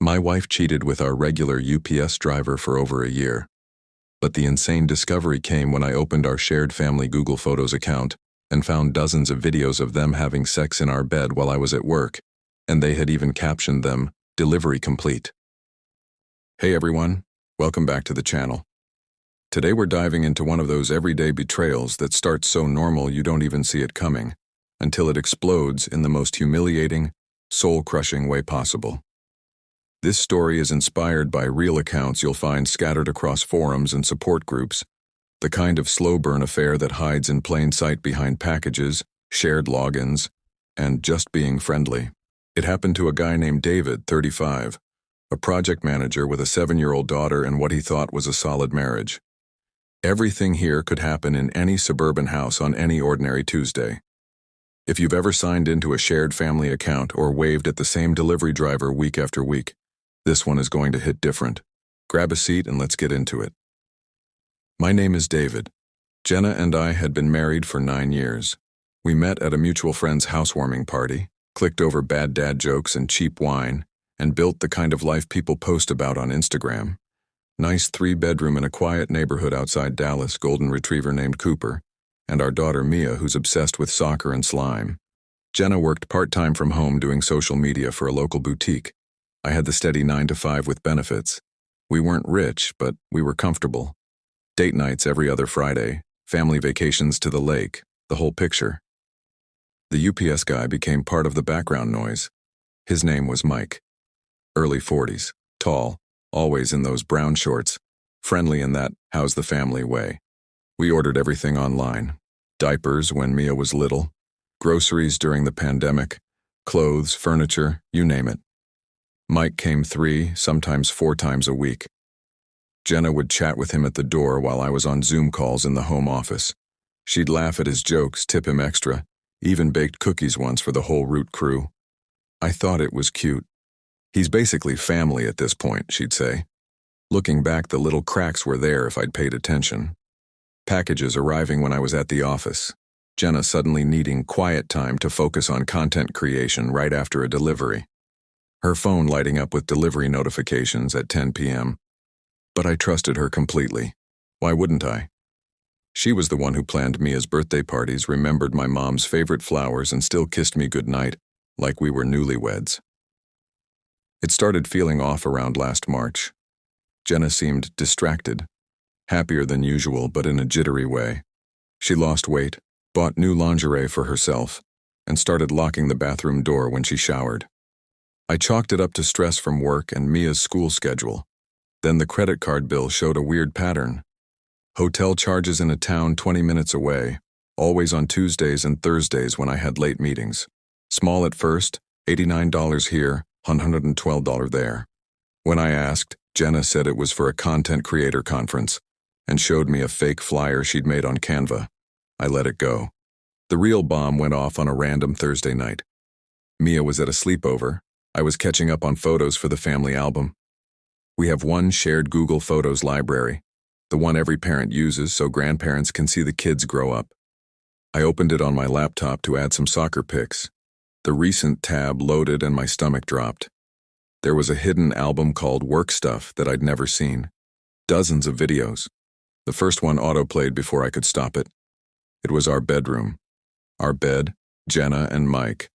My wife cheated with our regular UPS driver for over a year. But the insane discovery came when I opened our shared family Google Photos account and found dozens of videos of them having sex in our bed while I was at work, and they had even captioned them, "Delivery complete." Hey everyone, welcome back to the channel. Today we're diving into one of those everyday betrayals that starts so normal you don't even see it coming, until it explodes in the most humiliating, soul-crushing way possible. This story is inspired by real accounts you'll find scattered across forums and support groups, the kind of slow-burn affair that hides in plain sight behind packages, shared logins, and just being friendly. It happened to a guy named David, 35, a project manager with a 7-year-old daughter and what he thought was a solid marriage. Everything here could happen in any suburban house on any ordinary Tuesday. If you've ever signed into a shared family account or waved at the same delivery driver week after week, this one is going to hit different. Grab a seat and let's get into it. My name is David. Jenna and I had been married for 9 years. We met at a mutual friend's housewarming party, clicked over bad dad jokes and cheap wine, and built the kind of life people post about on Instagram. Nice 3-bedroom in a quiet neighborhood outside Dallas, golden retriever named Cooper, and our daughter Mia, who's obsessed with soccer and slime. Jenna worked part-time from home doing social media for a local boutique. I had the steady 9 to 5 with benefits. We weren't rich, but we were comfortable. Date nights every other Friday, family vacations to the lake, the whole picture. The UPS guy became part of the background noise. His name was Mike. Early 40s, tall, always in those brown shorts, friendly in that how's the family way. We ordered everything online. Diapers when Mia was little, groceries during the pandemic, clothes, furniture, you name it. Mike came 3, sometimes 4 times a week. Jenna would chat with him at the door while I was on Zoom calls in the home office. She'd laugh at his jokes, tip him extra, even baked cookies once for the whole Root crew. I thought it was cute. He's basically family at this point, she'd say. Looking back, the little cracks were there if I'd paid attention. Packages arriving when I was at the office. Jenna suddenly needing quiet time to focus on content creation right after a delivery. Her phone lighting up with delivery notifications at 10 p.m. But I trusted her completely. Why wouldn't I? She was the one who planned Mia's birthday parties, remembered my mom's favorite flowers, and still kissed me goodnight, like we were newlyweds. It started feeling off around last March. Jenna seemed distracted, happier than usual, but in a jittery way. She lost weight, bought new lingerie for herself, and started locking the bathroom door when she showered. I chalked it up to stress from work and Mia's school schedule. Then the credit card bill showed a weird pattern. Hotel charges in a town 20 minutes away, always on Tuesdays and Thursdays when I had late meetings. Small at first, $89 here, $112 there. When I asked, Jenna said it was for a content creator conference and showed me a fake flyer she'd made on Canva. I let it go. The real bomb went off on a random Thursday night. Mia was at a sleepover. I was catching up on photos for the family album. We have one shared Google Photos library, the one every parent uses so grandparents can see the kids grow up. I opened it on my laptop to add some soccer pics. The recent tab loaded and my stomach dropped. There was a hidden album called Work Stuff that I'd never seen. Dozens of videos. The first one autoplayed before I could stop it. It was our bedroom. Our bed, Jenna and Mike,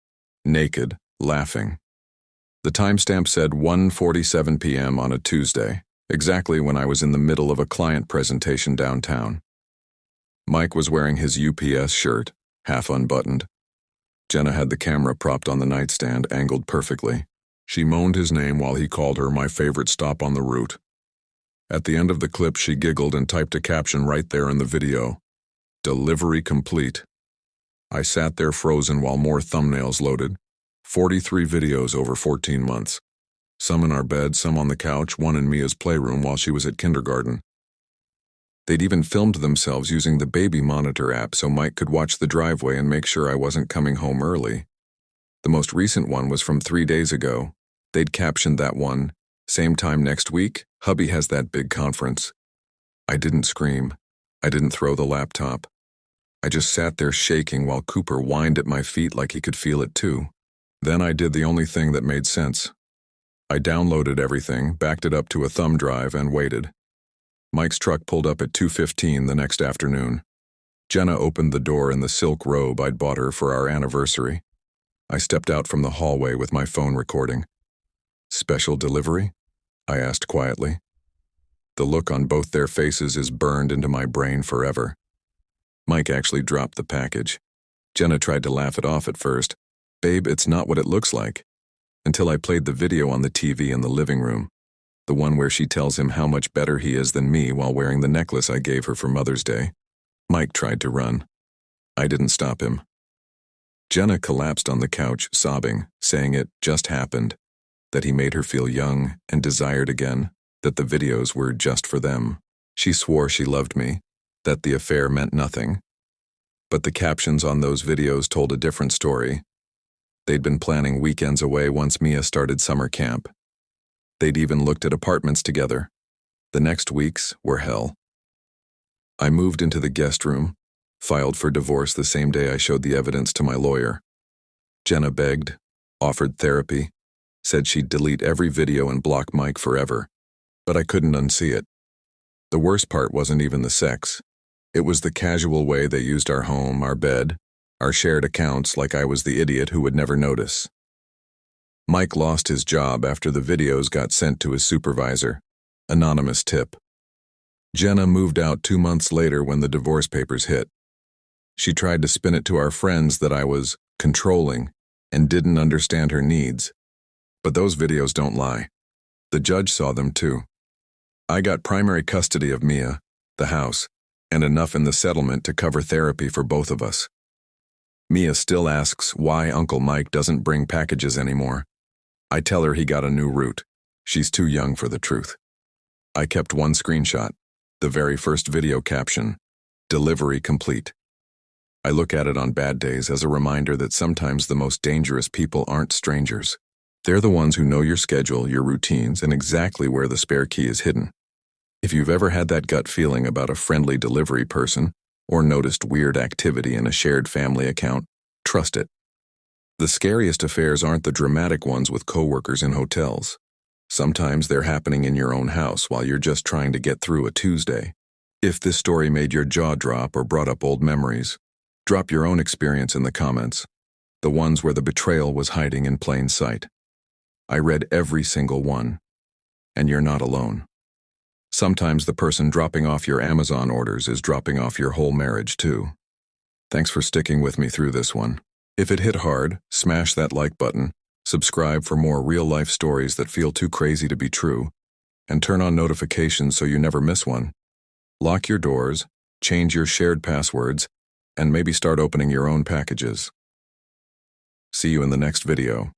naked, laughing. The timestamp said 1:47 p.m. on a Tuesday, exactly when I was in the middle of a client presentation downtown. Mike was wearing his UPS shirt, half unbuttoned. Jenna had the camera propped on the nightstand, angled perfectly. She moaned his name while he called her my favorite stop on the route. At the end of the clip, she giggled and typed a caption right there in the video. Delivery complete. I sat there frozen while more thumbnails loaded. 43 videos over 14 months. Some in our bed, some on the couch, one in Mia's playroom while she was at kindergarten. They'd even filmed themselves using the baby monitor app so Mike could watch the driveway and make sure I wasn't coming home early. The most recent one was from 3 days ago. They'd captioned that one, "Same time next week, hubby has that big conference." I didn't scream. I didn't throw the laptop. I just sat there shaking while Cooper whined at my feet like he could feel it too. Then I did the only thing that made sense. I downloaded everything, backed it up to a thumb drive, and waited. Mike's truck pulled up at 2:15 the next afternoon. Jenna opened the door in the silk robe I'd bought her for our anniversary. I stepped out from the hallway with my phone recording. "Special delivery?" I asked quietly. The look on both their faces is burned into my brain forever. Mike actually dropped the package. Jenna tried to laugh it off at first. "Babe, it's not what it looks like." Until I played the video on the TV in the living room, the one where she tells him how much better he is than me while wearing the necklace I gave her for Mother's Day. Mike tried to run. I didn't stop him. Jenna collapsed on the couch, sobbing, saying it just happened, that he made her feel young and desired again, that the videos were just for them. She swore she loved me, that the affair meant nothing. But the captions on those videos told a different story. They'd been planning weekends away once Mia started summer camp. They'd even looked at apartments together. The next weeks were hell. I moved into the guest room, filed for divorce the same day I showed the evidence to my lawyer. Jenna begged, offered therapy, said she'd delete every video and block Mike forever, but I couldn't unsee it. The worst part wasn't even the sex. It was the casual way they used our home, our bed, our shared accounts like I was the idiot who would never notice. Mike lost his job after the videos got sent to his supervisor. Anonymous tip. Jenna moved out 2 months later when the divorce papers hit. She tried to spin it to our friends that I was controlling and didn't understand her needs. But those videos don't lie. The judge saw them too. I got primary custody of Mia, the house, and enough in the settlement to cover therapy for both of us. Mia still asks why Uncle Mike doesn't bring packages anymore. I tell her he got a new route. She's too young for the truth. I kept one screenshot, the very first video caption, "Delivery complete." I look at it on bad days as a reminder that sometimes the most dangerous people aren't strangers. They're the ones who know your schedule, your routines, and exactly where the spare key is hidden. If you've ever had that gut feeling about a friendly delivery person, or noticed weird activity in a shared family account, trust it. The scariest affairs aren't the dramatic ones with coworkers in hotels. Sometimes they're happening in your own house while you're just trying to get through a Tuesday. If this story made your jaw drop or brought up old memories, drop your own experience in the comments, the ones where the betrayal was hiding in plain sight. I read every single one, and you're not alone. Sometimes the person dropping off your Amazon orders is dropping off your whole marriage too. Thanks for sticking with me through this one. If it hit hard, smash that like button, subscribe for more real-life stories that feel too crazy to be true, and turn on notifications so you never miss one. Lock your doors, change your shared passwords, and maybe start opening your own packages. See you in the next video.